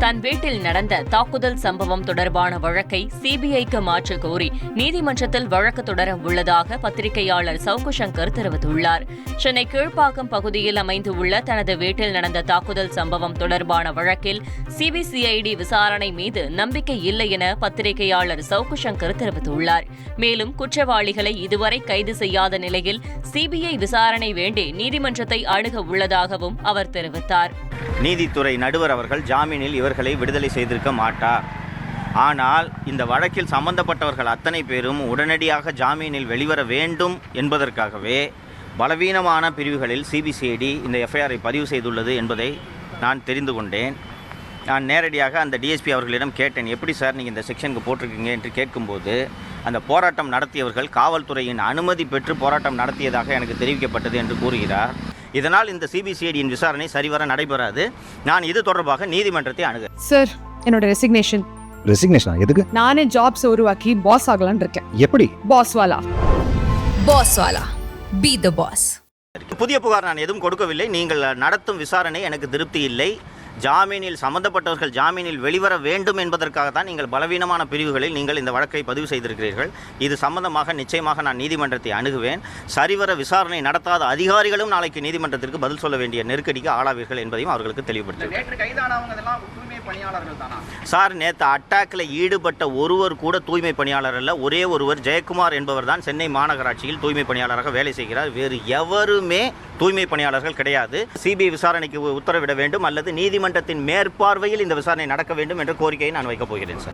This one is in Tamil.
தன் வீட்டில் நடந்த தாக்குதல் சம்பவம் தொடர்பான வழக்கை சிபிஐக்கு மாற்ற கோரி நீதிமன்றத்தில் வழக்கு தொடர உள்ளதாக பத்திரிகையாளர் சவுக்கு சங்கர் தெரிவித்துள்ளார். சென்னை கீழ்ப்பாக்கம் பகுதியில் அமைந்துள்ள தனது வீட்டில் நடந்த தாக்குதல் சம்பவம் தொடர்பான வழக்கில் சிபிசிஐடி விசாரணை மீது நம்பிக்கை இல்லை என பத்திரிகையாளர் சவுக்கு சங்கர் தெரிவித்துள்ளார். மேலும் குற்றவாளிகளை இதுவரை கைது செய்யாத நிலையில் சிபிஐ விசாரணை வேண்டி நீதிமன்றத்தை அணுக உள்ளதாகவும் அவர் தெரிவித்தார். நீதித்துறை நடுவர் அவர்கள் ஜாமீனில் இவர்களை விடுதலை செய்திருக்க மாட்டார். ஆனால் இந்த வழக்கில் சம்பந்தப்பட்டவர்கள் அத்தனை பேரும் உடனடியாக ஜாமீனில் வெளிவர வேண்டும் என்பதற்காகவே பலவீனமான பிரிவுகளில் சிபிசிஐடி இந்த எஃப்ஐஆரை பதிவு செய்துள்ளது என்பதை நான் தெரிந்து கொண்டேன். நான் நேரடியாக அந்த டிஎஸ்பி அவர்களிடம் கேட்டேன், எப்படி சார் நீங்கள் இந்த செக்ஷனுக்கு போட்டிருக்கீங்க என்று கேட்கும்போது, அந்த போராட்டம் நடத்தியவர்கள் காவல்துறையின் அனுமதி பெற்று போராட்டம் நடத்தியதாக எனக்கு தெரிவிக்கப்பட்டது என்று கூறுகிறார். இதனால் இந்த சிபிசிஐடியின் விசாரணை சரிவர நடைபெறாது. நான் இது தொடர்பாக நீதிமன்றத்தை அணுகிறேன். சார், என்னோட ரெசிக்னேஷன் எதுக்கு? நானே ஜாப்ஸ் உருவாக்கி பாஸ் ஆகலாம்னு இருக்கேன். எப்படி? பாஸ் வாலா பி தி பாஸ். புதிய புகார் நான் எதுவும் கொடுக்கவில்லை. நீங்கள் நடத்தும் விசாரணை எனக்கு திருப்தி இல்லை. ஜாமீனில் சம்பந்தப்பட்டவர்கள் ஜாமீனில் வெளிவர வேண்டும் என்பதற்காகத்தான் நீங்கள் பலவீனமான பிரிவுகளில் நீங்கள் இந்த வழக்கை பதிவு செய்திருக்கிறீர்கள். இது சம்பந்தமாக நிச்சயமாக நான் நீதிமன்றத்தை அணுகுவேன். சரிவர விசாரணை நடத்தாத அதிகாரிகளும் நாளைக்கு நீதிமன்றத்திற்கு பதில் சொல்ல வேண்டிய நெருக்கடிக்கு ஆளாவீர்கள் என்பதையும் அவர்களுக்கு தெளிவுபடுத்துகிறேன். சார், நேற்று அட்டாக்கில் ஈடுபட்ட ஒருவர் கூட தூய்மை பணியாளர் அல்ல. ஒரே ஒருவர் ஜெயக்குமார் என்பவர் தான் சென்னை மாநகராட்சியில் தூய்மை பணியாளராக வேலை செய்கிறார். வேறு எவருமே தூய்மை பணியாளர்கள் கிடையாது. சிபிஐ விசாரணைக்கு உத்தரவிட வேண்டும் அல்லது நீதிமன்றத்தின் மேற்பார்வையில் இந்த விசாரணை நடக்க வேண்டும் என்ற கோரிக்கையை நான் வைக்கப் போகிறேன் சார்.